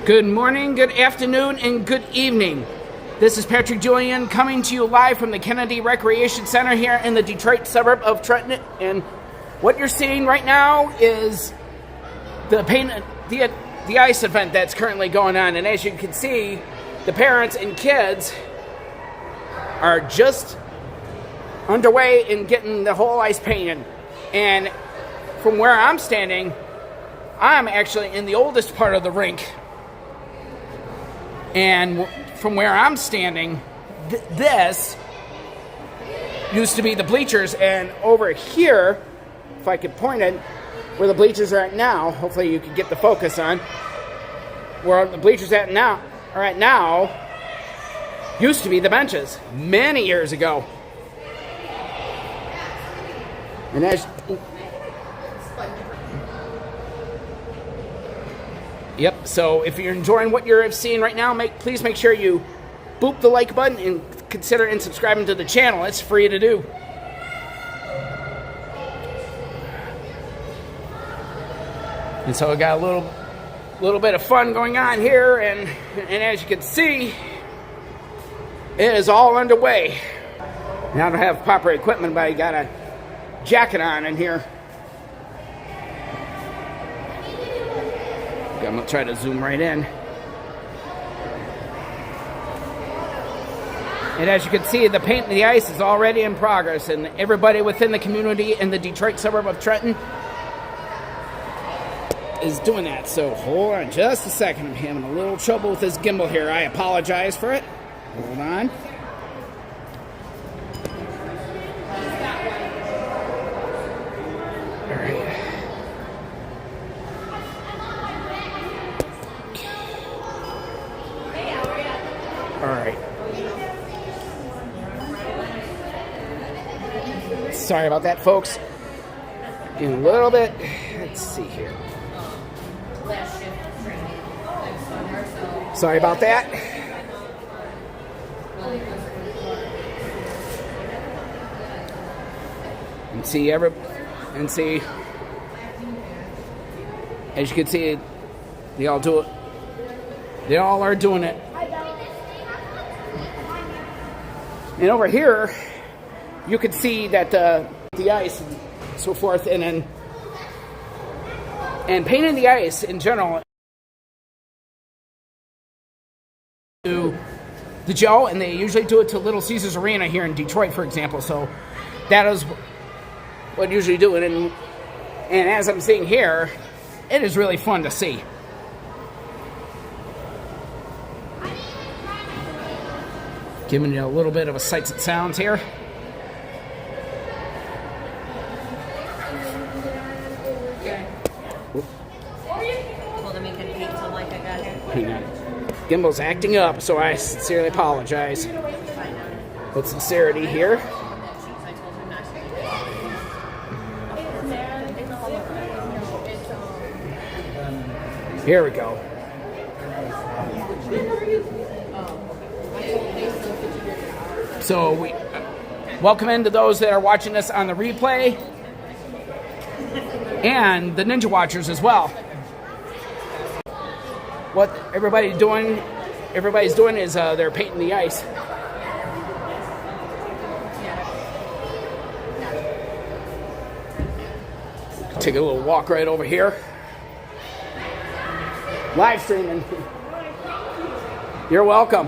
Good morning, good afternoon, and good evening. This is Patrick Julian coming to you live from the Kennedy Recreation Center here in the Detroit suburb of Trenton. And what you're seeing right now is the ice event that's currently going on. And as you can see, the parents and kids are just underway in getting the whole ice painted. And from where I'm standing, I'm actually in the oldest part of the rink. And from where I'm standing, this used to be the bleachers. And over here, if I could point it, where the bleachers are at now, hopefully you can get the focus on, where the bleachers are at now, used to be the benches many years ago. And as Yep, so if you're enjoying what you're seeing right now, please make sure you boop the like button and consider subscribing to the channel. It's free to do. And so we got a little bit of fun going on here, and as you can see, it is all underway. Now I don't have proper equipment, but I got a jacket on in here. I'm going to try to zoom right in. And as you can see, the paint and the ice is already in progress, and everybody within the community in the Detroit suburb of Trenton is doing that. So hold on just a second. I'm having a little trouble with this gimbal here. I apologize for it. Hold on. Alright. Sorry about that, folks. In a little bit. Let's see here. Sorry about that. And see as you can see, they all do it. They all are doing it. And over here, you can see that the ice and so forth, and painting the ice in general to the gel, and they usually do it to Little Caesars Arena here in Detroit, for example. So that is what I usually do, and as I'm seeing here, it is really fun to see. Giving you a little bit of a sights and sounds here. Hang on. Gimbal's acting up, so I sincerely apologize. With sincerity here. Here we go. So we welcome into those that are watching us on the replay and the Ninja Watchers as well. What everybody's doing is they're painting the ice. Take a little walk right over here. Live streaming. You're welcome.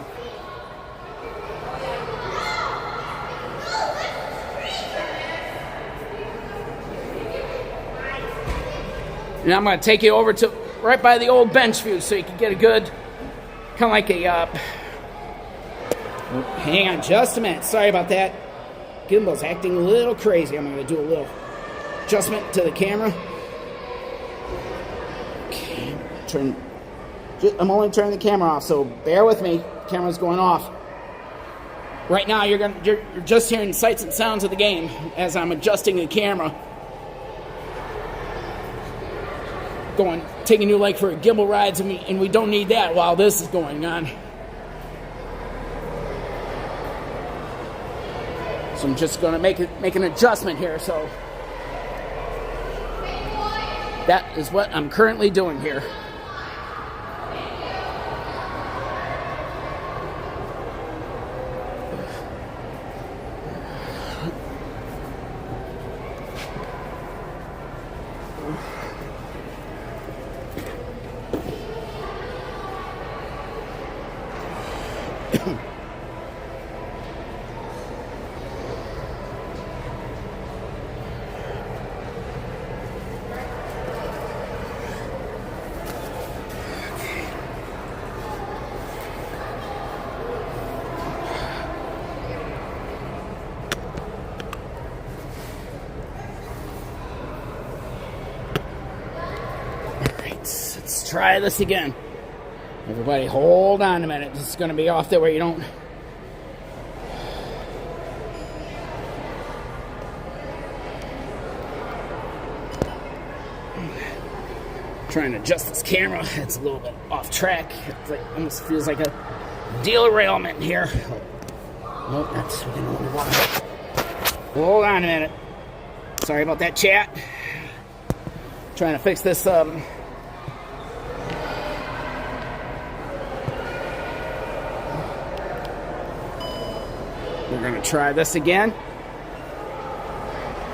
And I'm going to take you over to right by the old bench view so you can get a good, kind of like a, hang on just a minute. Sorry about that. Gimbal's acting a little crazy. I'm going to do a little adjustment to the camera. Okay, I'm only turning the camera off, so bear with me. The camera's going off. Right now, you're just hearing sights and sounds of the game as I'm adjusting the camera. Taking you like for gimbal rides, and we don't need that while this is going on. So I'm just going to make an adjustment here. So that is what I'm currently doing here. try this again. Everybody, hold on a minute. This is going to be off there where you don't... Trying to adjust this camera. It's a little bit off track. It's like, almost feels like a derailment here. Nope, that's... Hold on a minute. Sorry about that, chat. Trying to fix this... We're going to try this again.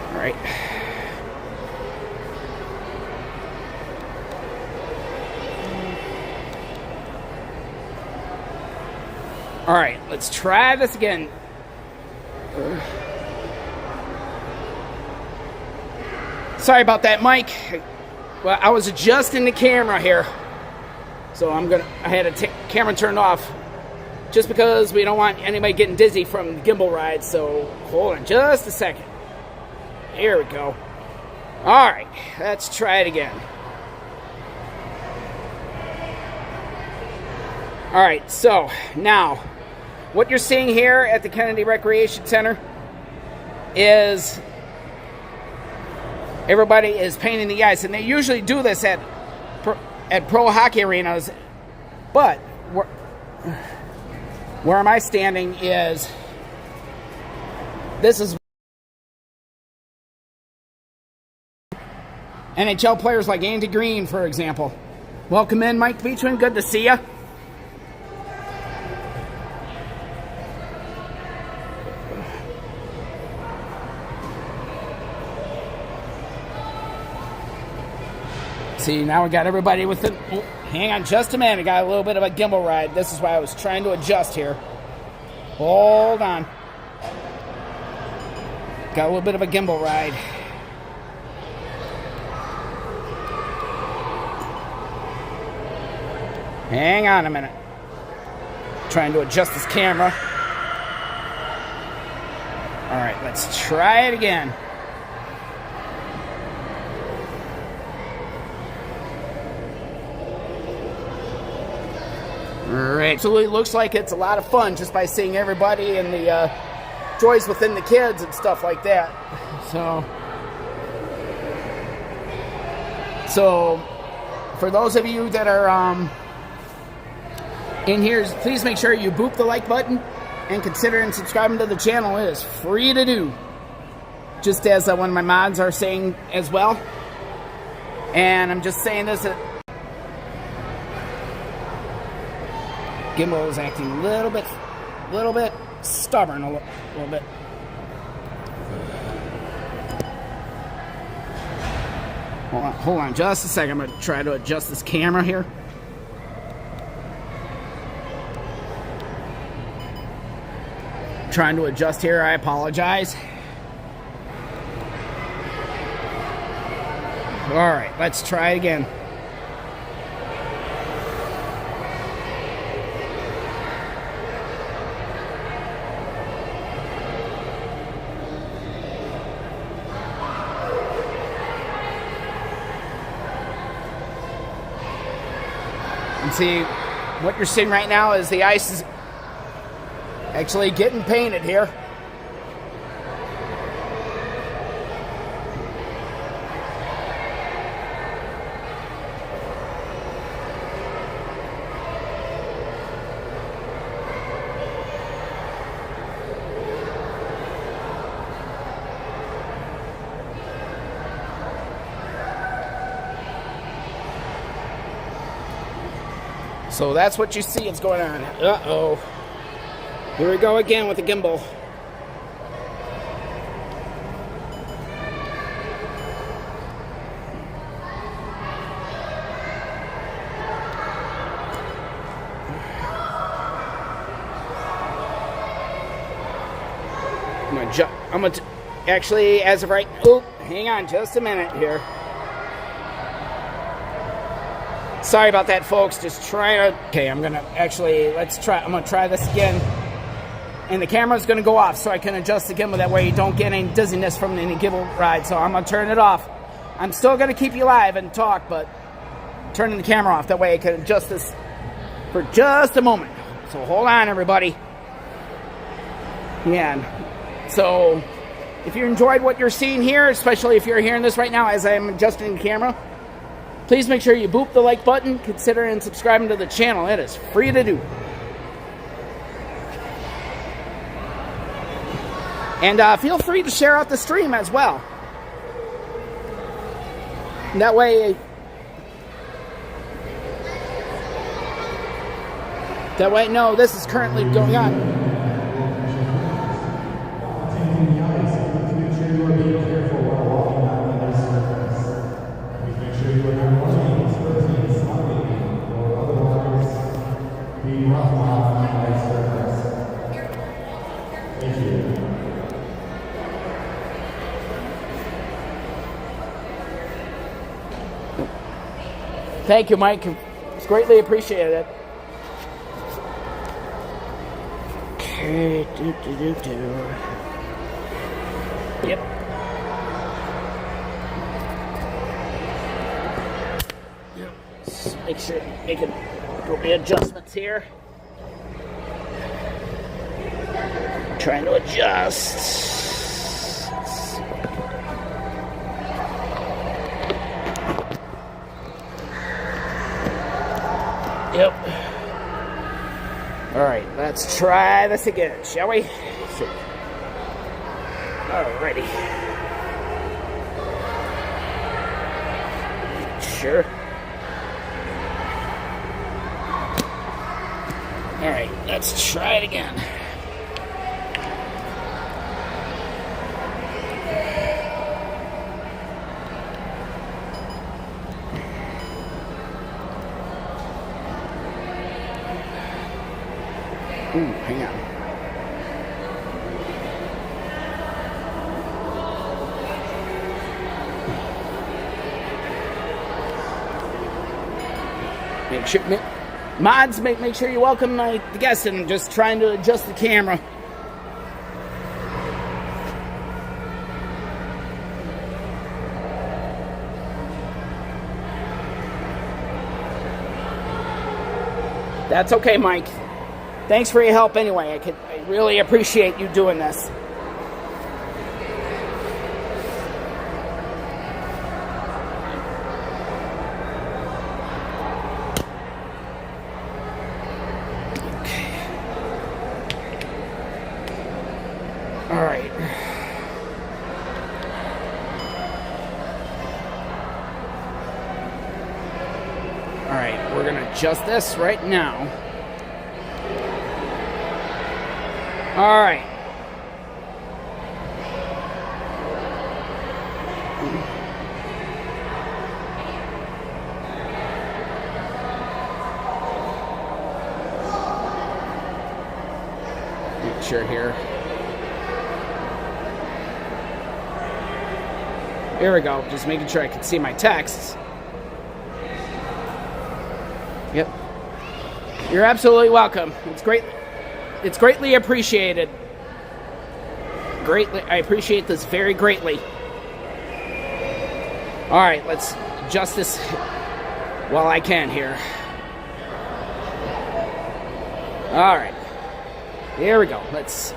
All right. All right, let's try this again. Sorry about that, Mike. Well, I was adjusting the camera here. So I had the camera turned off just because we don't want anybody getting dizzy from the gimbal ride. So hold on just a second. Here we go. All right, let's try it again. All right, so now what you're seeing here at the Kennedy Recreation Center is everybody is painting the ice, and they usually do this at pro hockey arenas, but where am I standing is this is NHL players like Andy Green, for example. Welcome in, Mike Beachman. Good to see you. See, now we got everybody with it. Oh, hang on just a minute. I got a little bit of a gimbal ride. This is why I was trying to adjust here. Hold on. Got a little bit of a gimbal ride. Hang on a minute. Trying to adjust this camera. All right, let's try it again. Alright, absolutely looks like it's a lot of fun just by seeing everybody and the joys within the kids and stuff like that. So for those of you that are in here, please make sure you boop the like button and consider subscribing to the channel. It is free to do, just as one of my mods are saying as well. And I'm just saying this. Gimbal is acting a little bit stubborn, a little bit. Hold on just a second. I'm going to try to adjust this camera here. Trying to adjust here. I apologize. All right, let's try it again. And see, what you're seeing right now is the ice is actually getting painted here. So that's what you see is going on. Uh-oh. Here we go again with the gimbal. I'm gonna actually, as of right, oh, hang on just a minute here. Sorry about that, folks. Just trying to... Okay, I'm going to actually... I'm going to try this again. And the camera's going to go off so I can adjust the gimbal. That way you don't get any dizziness from any gimbal ride. So I'm going to turn it off. I'm still going to keep you live and talk, but turning the camera off. That way I can adjust this for just a moment. So hold on, everybody. Yeah. So if you enjoyed what you're seeing here, especially if you're hearing this right now as I'm adjusting the camera, please make sure you boop the like button. Consider and subscribing to the channel. It is free to do. And feel free to share out the stream as well. That way, no, this is currently going on. Thank you, Mike. It's greatly appreciated. Okay. Yep. Let's make sure making appropriate adjustments here. Trying to adjust. Yep. All right, let's try this again, shall we? Sure. Alrighty. Sure. All right, let's try it again. Ooh, hang on. Make sure, mods, make sure you welcome the guests, and just trying to adjust the camera. That's okay, Mike. Thanks for your help anyway. I really appreciate you doing this. Okay. All right. All right, we're going to adjust this right now. All right. Make sure here. Here we go. Just making sure I can see my texts. Yep. You're absolutely welcome. It's great. It's greatly appreciated. Greatly, I appreciate this very greatly. All right, let's adjust this while I can here. All right, here we go. Let's.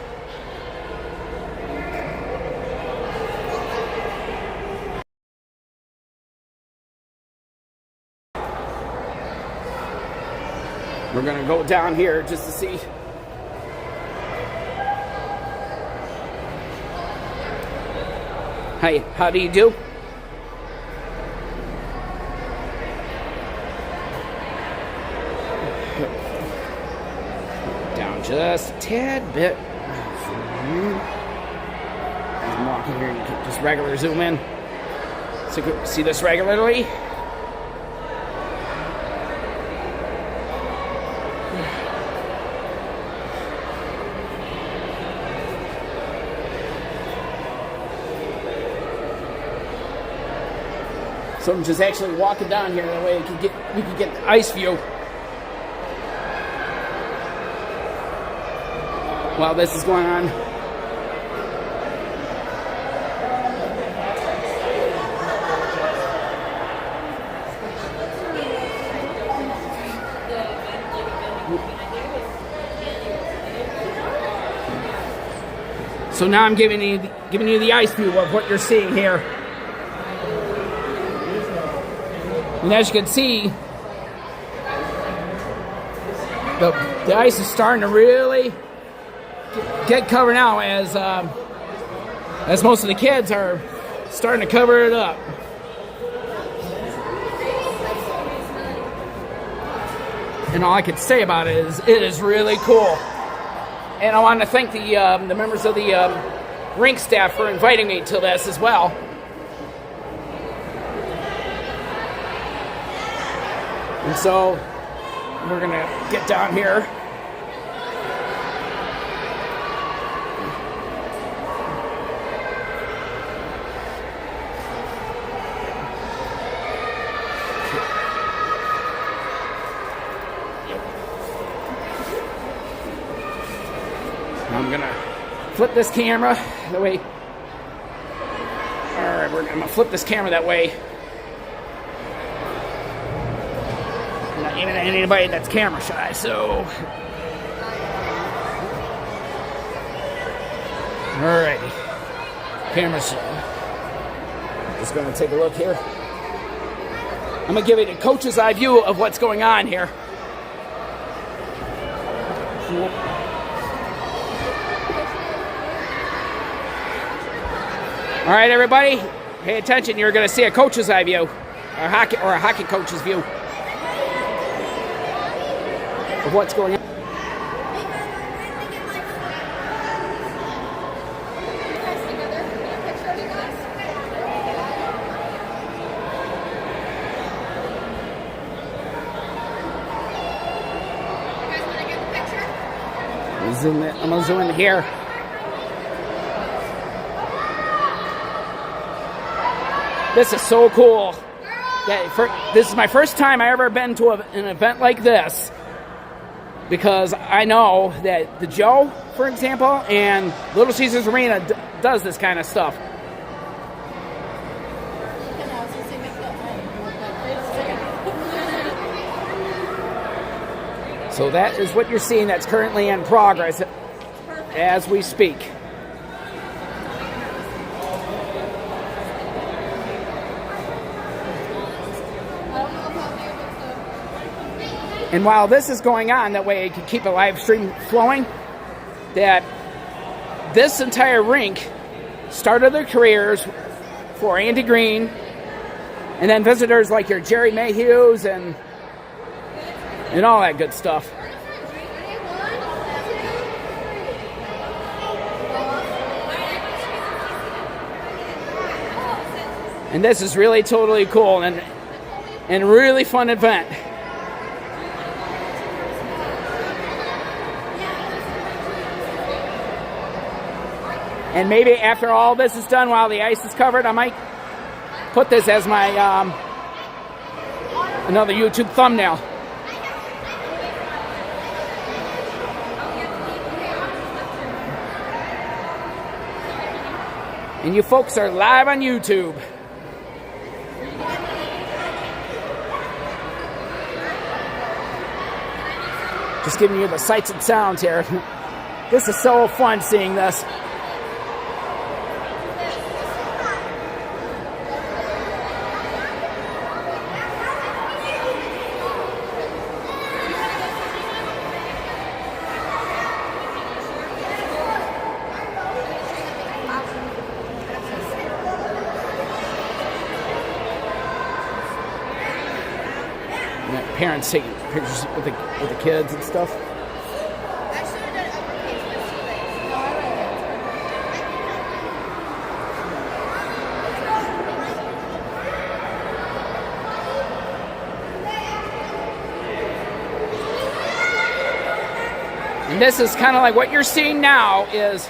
We're gonna go down here just to see. Hi, how do you do? Down just a tad bit. As I'm walking here, you can just regular zoom in. So you can see this regularly. So I'm just actually walking down here, that way we can get the ice view while this is going on. So now I'm giving you the ice view of what you're seeing here. And as you can see, the ice is starting to really get covered now as most of the kids are starting to cover it up. And all I can say about it is it is really cool. And I want to thank the members of the rink staff for inviting me to this as well. And so we're going to get down here. I'm going to flip this camera that way. All right, I'm going to flip this camera that way. I'm not aiming at anybody that's camera shy, so. All righty. Camera's just going to take a look here. I'm going to give you the coach's eye view of what's going on here. All right, everybody, pay attention. You're going to see a coach's eye view, a hockey coach's view of what's going on. I'm going to zoom in here. This is so cool. This is my first time I ever been to an event like this, because I know that the Joe, for example, and Little Caesars Arena does this kind of stuff. So that is what you're seeing that's currently in progress as we speak. And while this is going on, that way it can keep a live stream flowing, that this entire rink started their careers for Andy Green, and then visitors like your Jerry Mayhews and all that good stuff. And this is really totally cool and a really fun event. And maybe after all this is done, while the ice is covered, I might put this as my another YouTube thumbnail. And you folks are live on YouTube. Just giving you the sights and sounds here. This is so fun seeing this. Parents taking pictures with the kids and stuff. And this is kind of like what you're seeing now is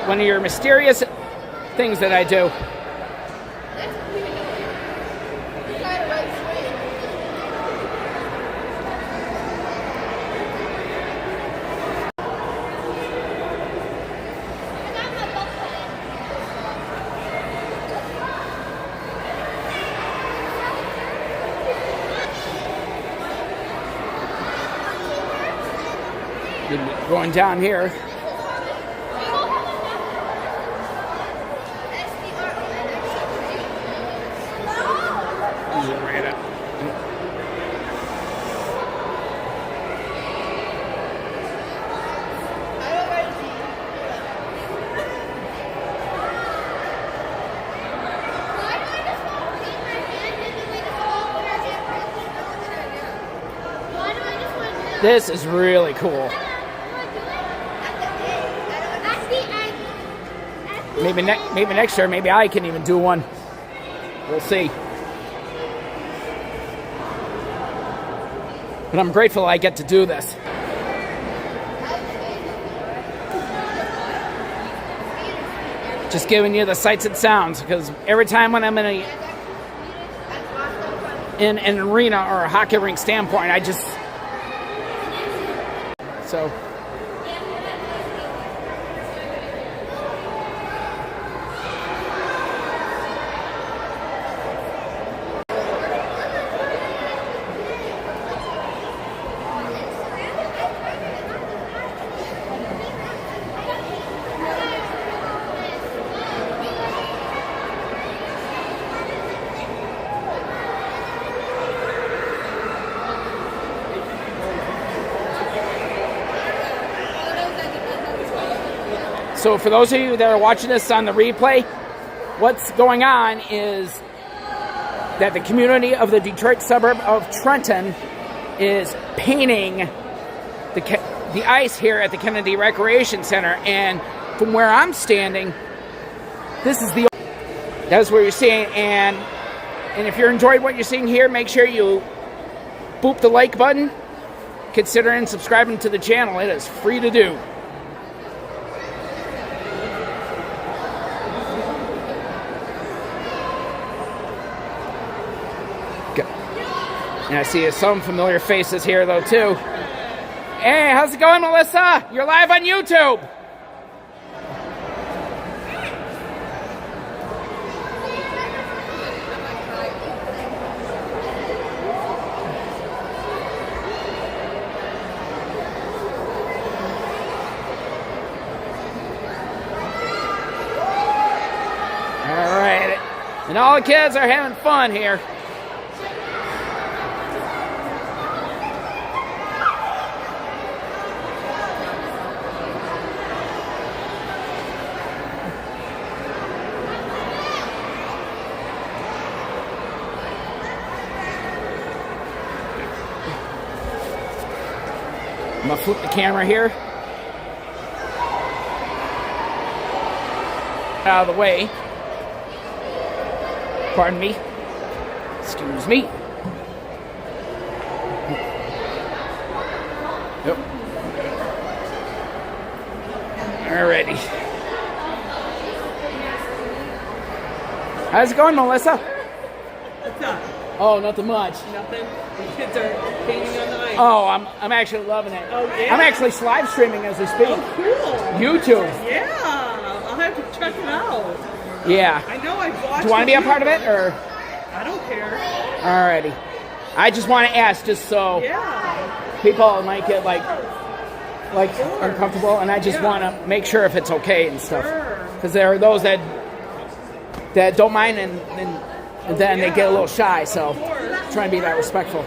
one of your mysterious things that I do. Going down here. This is really cool. Maybe next year, maybe I can even do one. We'll see. But I'm grateful I get to do this. Just giving you the sights and sounds, because every time when I'm in an arena or a hockey rink standpoint, I just... So... So for those of you that are watching this on the replay, what's going on is that the community of the Detroit suburb of Trenton is painting the ice here at the Kennedy Recreation Center. And from where I'm standing, that's where you're seeing. And if you're enjoying what you're seeing here, make sure you boop the like button. Consider subscribing to the channel. It is free to do. And I see some familiar faces here, though, too. Hey, how's it going, Melissa? You're live on YouTube. All right. And all the kids are having fun here. I'm going to flip the camera here out of the way. Pardon me. Excuse me. Yep. Alrighty. How's it going, Melissa? What's up? Oh, nothing much. Nothing. The kids are painting on the ice. Oh, I'm actually loving it. Oh, yeah? I'm actually live streaming as we speak. Oh, cool. YouTube. Yeah. I'll have to check it out. Yeah. I know I've watched. Do you want to be a part of it, or? I don't care. Alrighty. I just want to ask, just so people might get like uncomfortable, and I just want to make sure if it's okay and stuff. Because there are those that don't mind, and then they get a little shy. So try and be that respectful.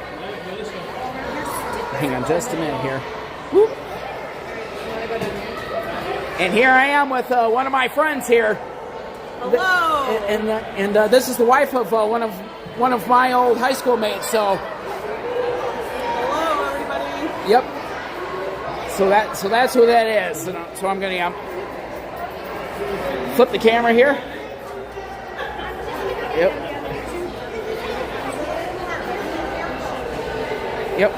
Hang on just a minute here. Whoop. And here I am with one of my friends here. Hello. And this is the wife of one of my old high school mates. So. Hello, everybody. Yep. So that's who that is. So I'm gonna flip the camera here. Yep. Yep.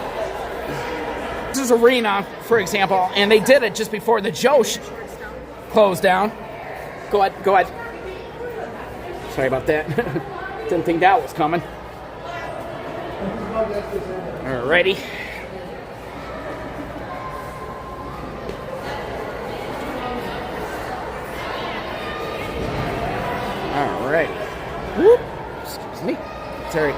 This is Arena, for example, and they did it just before the Josh closed down. Go ahead. Sorry about that. Didn't think that was coming. Alrighty. Alright. Whoop. Excuse me. Sorry.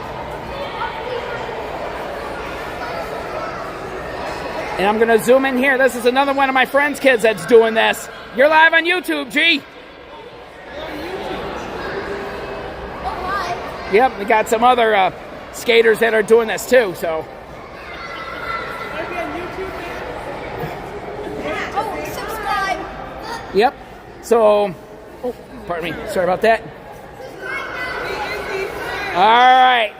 And I'm going to zoom in here. This is another one of my friend's kids that's doing this. You're live on YouTube, G. Yep, we got some other skaters that are doing this too, so. Subscribe. Yep. So, oh, pardon me. Sorry about that. All right.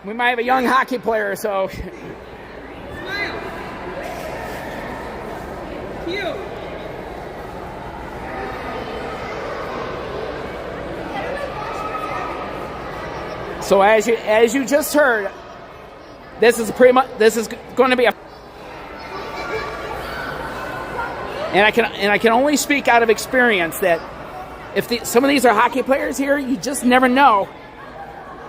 We might have a young hockey player, so. Smile. Cute. So as you just heard, this is going to be a. And I can only speak out of experience that if some of these are hockey players here, you just never know.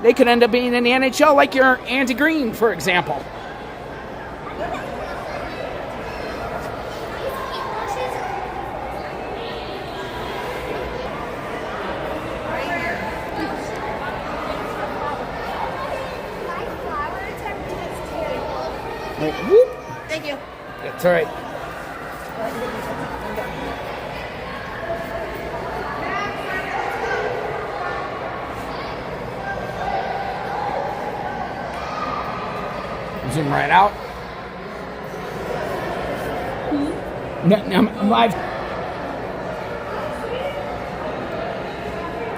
They could end up being in the NHL, like your Andy Green, for example. Like, whoop. Thank you. That's all right. Zoom right out. No, I'm live.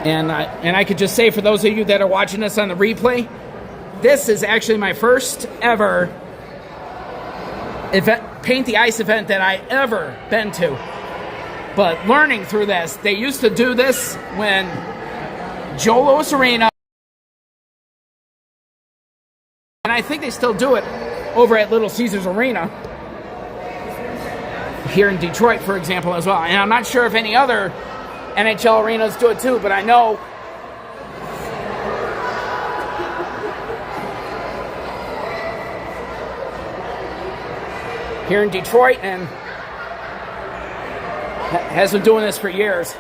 And I could just say for those of you that are watching this on the replay, this is actually my first ever event, Paint the Ice event that I ever been to. But learning through this, they used to do this when Joe Louis Arena, and I think they still do it over at Little Caesars Arena here in Detroit, for example, as well. And I'm not sure if any other NHL arenas do it too, but I know here in Detroit and has been doing this for years.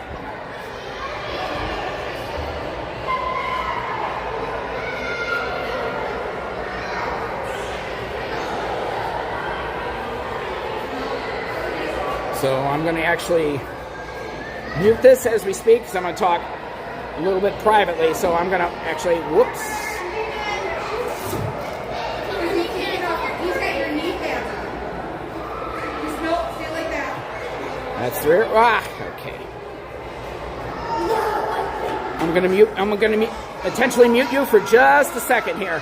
So I'm going to actually mute this as we speak because I'm going to talk a little bit privately. So I'm going to actually, whoops. That's the rear. Okay. I'm going to potentially mute you for just a second here.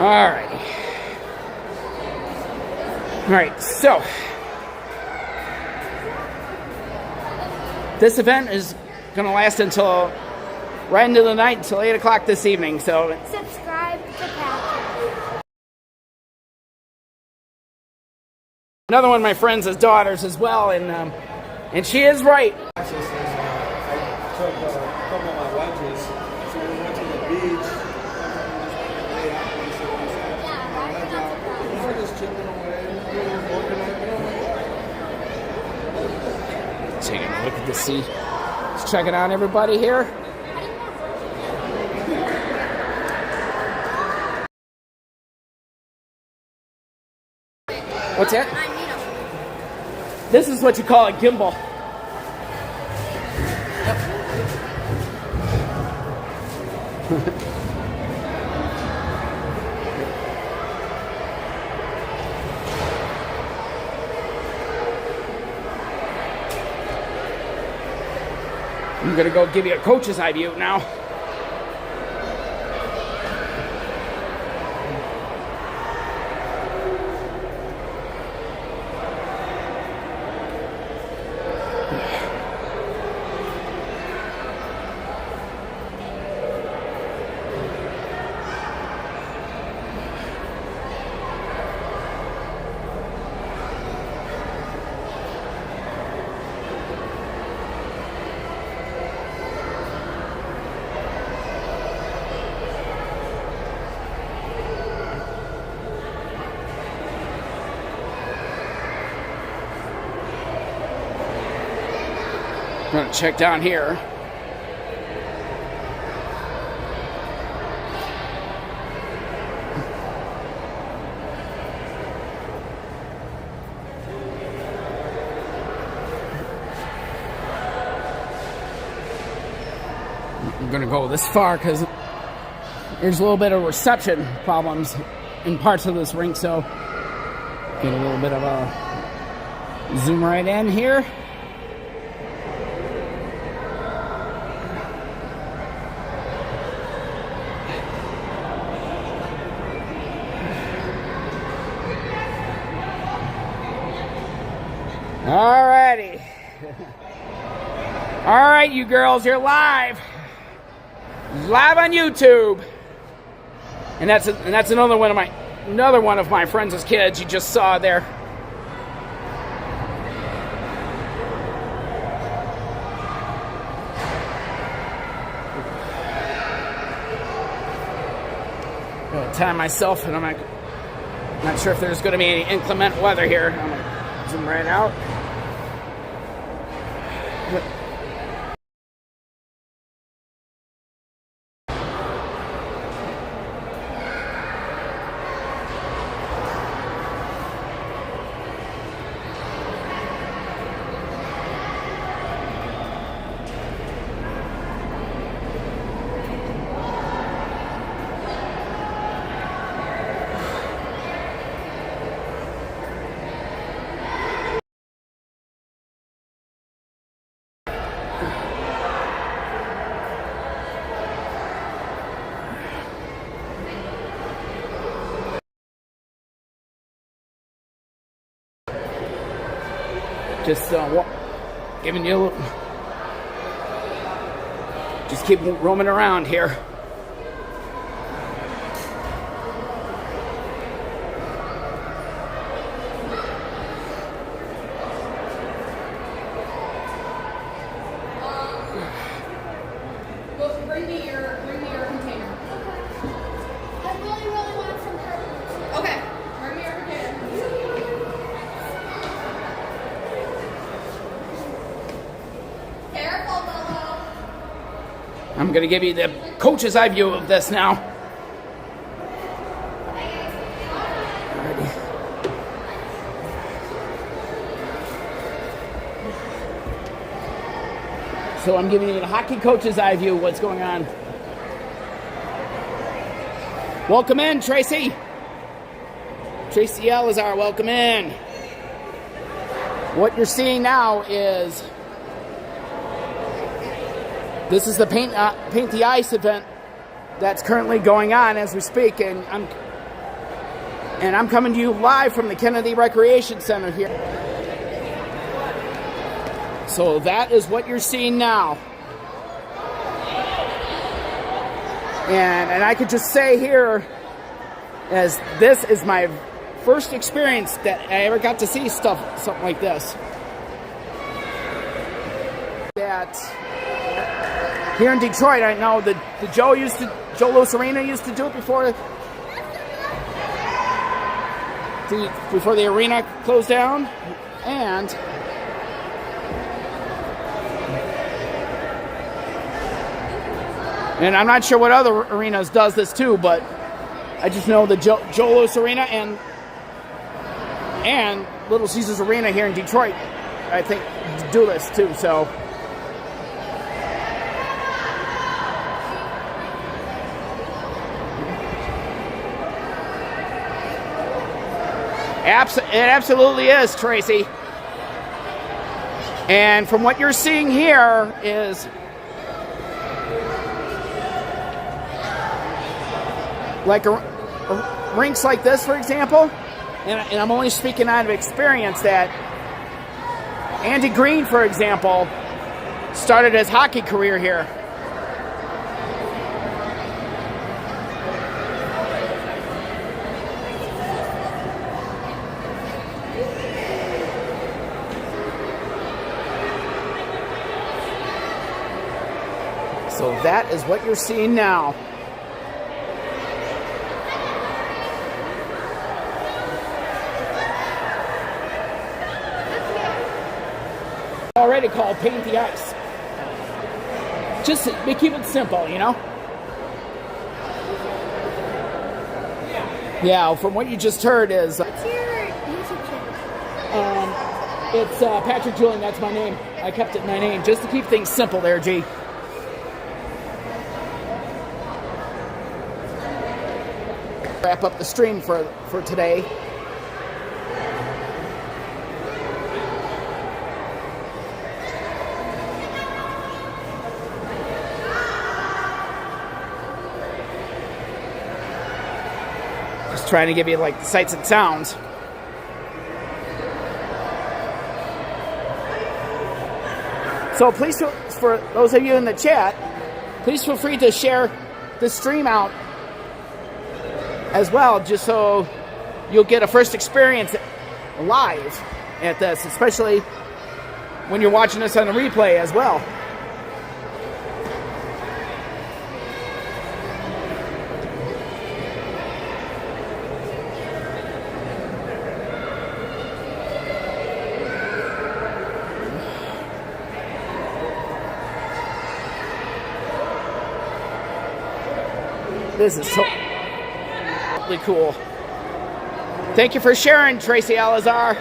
All right, so this event is going to last until right into the night, until 8 o'clock this evening. So Subscribe to Patrick. another one of my friends' his daughters as well, and she is right. I took a couple of my watches, so we went to the beach. Just chipping away, Taking a look at the sea. Just checking out everybody here. What's that? This is what you call a gimbal. I'm gonna go give you a coach's eye view now. Gonna check down here. I'm gonna go this far because there's a little bit of reception problems in parts of this rink, so get a little bit of a zoom right in here. Alrighty. All right, you girls, you're live on YouTube, and that's another one of my friends' kids you just saw there. I'm gonna time myself, and I'm not sure if there's going to be any inclement weather here. I'm gonna zoom right out. Just giving you a little, just keep roaming around here. Bring me your container. I really, really want some purple. Okay, bring me your container. Careful, Bolo. I'm going to give you the coach's eye view of this now. Alrighty. So I'm giving you the hockey coach's eye view of what's going on. Welcome in, Tracy. Tracy Alazar, welcome in. What you're seeing now is this is the Paint the Ice event that's currently going on as we speak, and I'm coming to you live from the Kennedy Recreation Center here. So that is what you're seeing now. And I could just say here, as this is my first experience that I ever got to see something like this. That here in Detroit, I know the Joe Louis Arena used to do it before the arena closed down, and I'm not sure what other arenas does this too, but I just know the Joe Louis Arena and Little Caesars Arena here in Detroit, I think, do this too. So it absolutely is, Tracy. And from what you're seeing here is like rinks like this, for example, and I'm only speaking out of experience, that Andy Green, for example, started his hockey career here. So that is what you're seeing now. Already called Paint the Ice. Just we keep it simple, you know? Yeah, from what you just heard is... What's your YouTube channel? It's Patrick Julian, that's my name. I kept it my name, just to keep things simple there, G. Wrap up the stream for today. Just trying to give you like the sights and sounds. So please, for those of you in the chat, please feel free to share the stream out as well, just so you'll get a first experience live at this, especially when you're watching this on a replay as well. This is totally cool. Thank you for sharing, Tracy Alazar.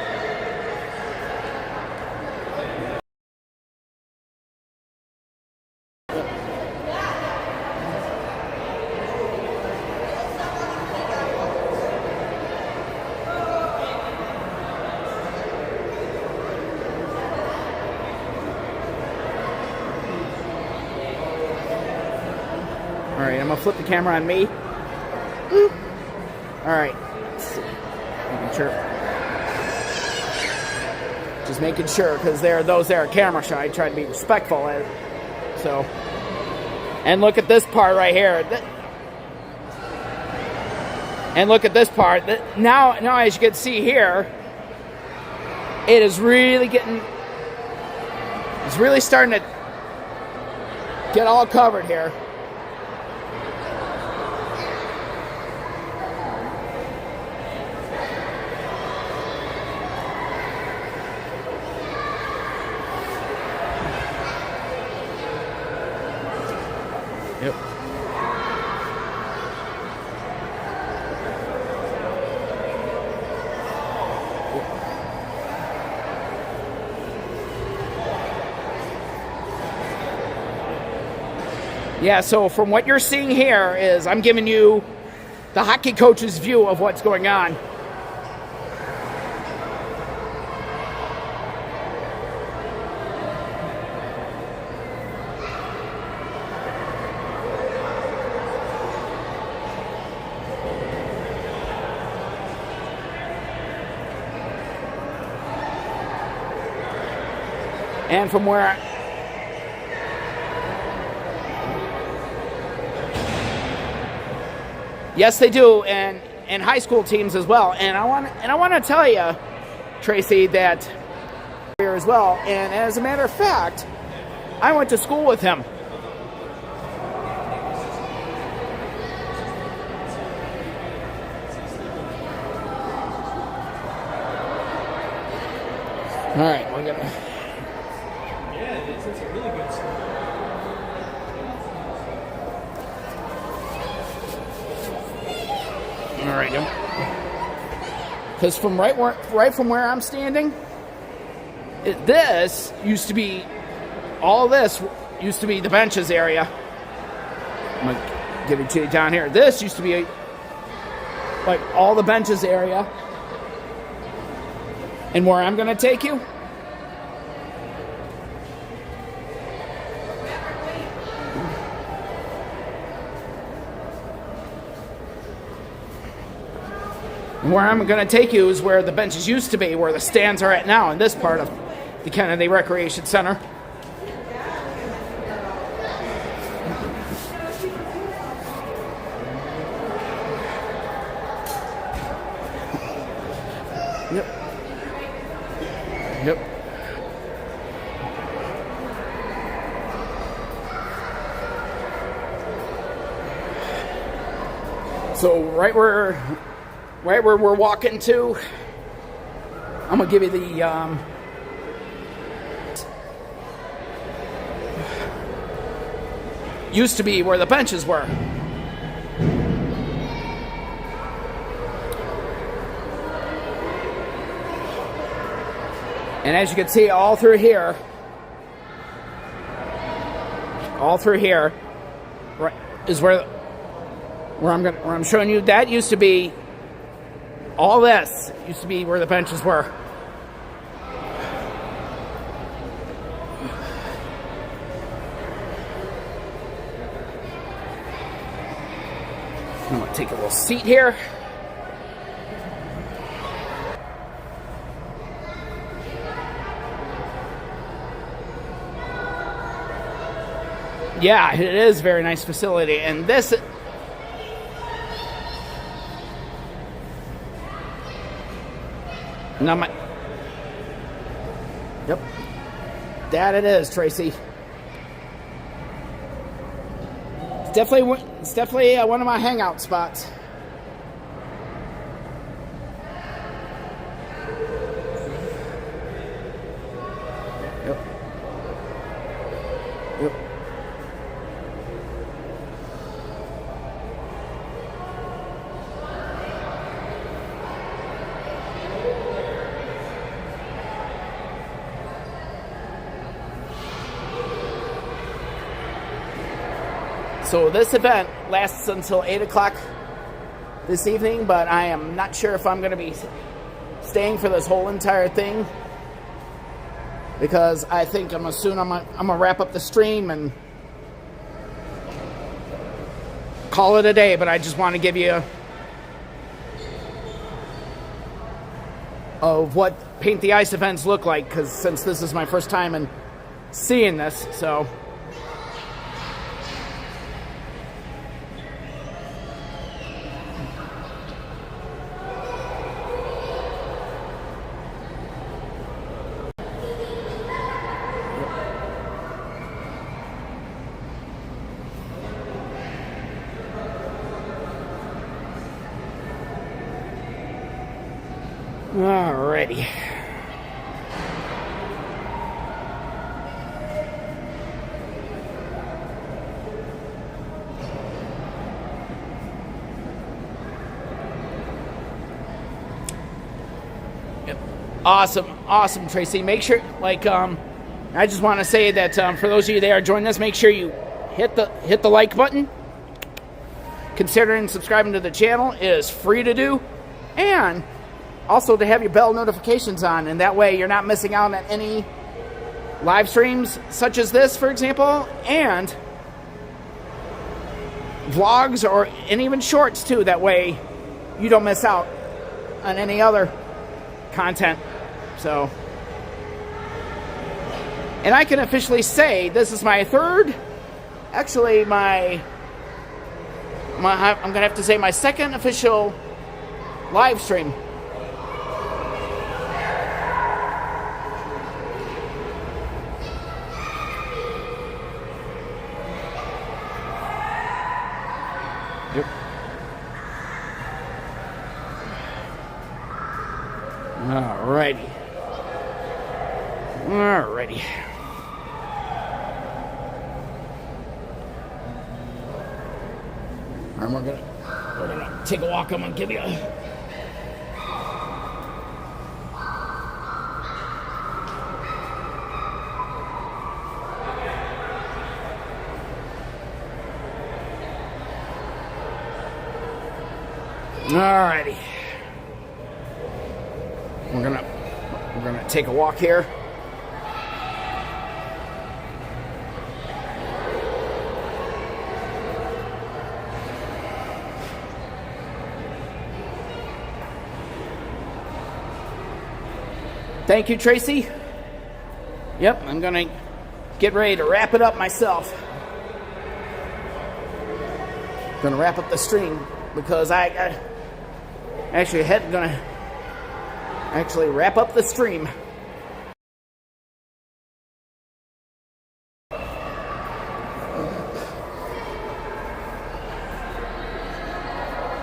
All right, I'm gonna flip the camera on me. Boop. All right, let's see. Making sure. Just making sure, because there are those that are camera shy. I try to be respectful. So, and look at this part right here. And look at this part. Now, as you can see here, it is really getting. It's really starting to get all covered here. Yep. Yeah, so from what you're seeing here is I'm giving you the hockey coach's view of what's going on. And from where yes, they do, and high school teams as well. And I want to tell you, Tracy, that here as well. And as a matter of fact, I went to school with him. All right, we're gonna. It's a really good story. All right, because from right from where I'm standing, this used to be, all this used to be the benches area. I'm gonna give it to you down here. This used to be like all the benches area, and where I'm gonna take you. Where I'm going to take you is where the benches used to be, where the stands are at now, in this part of the Kennedy Recreation Center. Yep. Yep. So right where we're walking to, I'm gonna give you the used to be where the benches were. And as you can see, all through here, right, is where I'm showing you. That used to be, all this used to be where the benches were. I'm gonna take a little seat here. Yeah, it is a very nice facility, and this. Now my. Yep. That it is, Tracy. It's definitely one of my hangout spots. Yep. Yep. So this event lasts until 8 o'clock this evening, but I am not sure if I'm going to be staying for this whole entire thing, because I think I'm gonna wrap up the stream and call it a day. But I just want to give you of what Paint the Ice events look like, because since this is my first time in seeing this, so. Alrighty. Yep. Awesome, Tracy. Make sure, I just want to say that for those of you that are joining us, make sure you hit the like button. Considering subscribing to the channel is free to do, and also to have your bell notifications on, and that way you're not missing out on any live streams such as this, for example, and vlogs and even shorts too. That way you don't miss out on any other content. So, and I can officially say this is my third, actually I'm gonna have to say my second official live stream. Yep. Alrighty. And we're gonna take a walk. I'm gonna give you a. Alrighty. We're gonna take a walk here. Thank you, Tracy. Yep, I'm gonna get ready to wrap it up myself. Gonna wrap up the stream because I gonna wrap up the stream.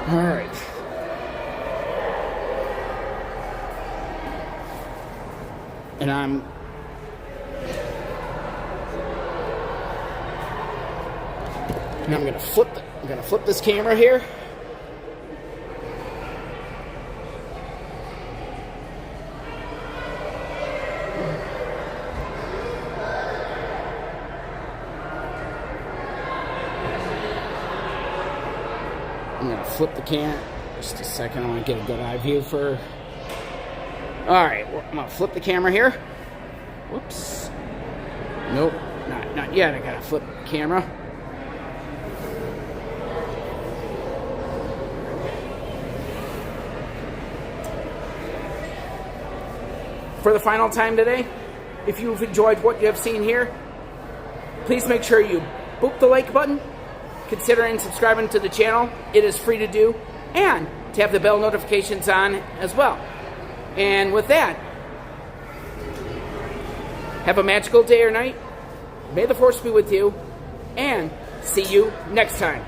All right. And And I'm gonna flip this camera here. I'm gonna flip the camera. Just a second, I want to get a good eye view for. All right, I'm gonna flip the camera here. Whoops. Nope, not yet. I gotta flip the camera. For the final time today, if you've enjoyed what you have seen here, please make sure you boop the like button, considering subscribing to the channel. It is free to do, and to have the bell notifications on as well. And with that, have a magical day or night. May the force be with you, and see you next time.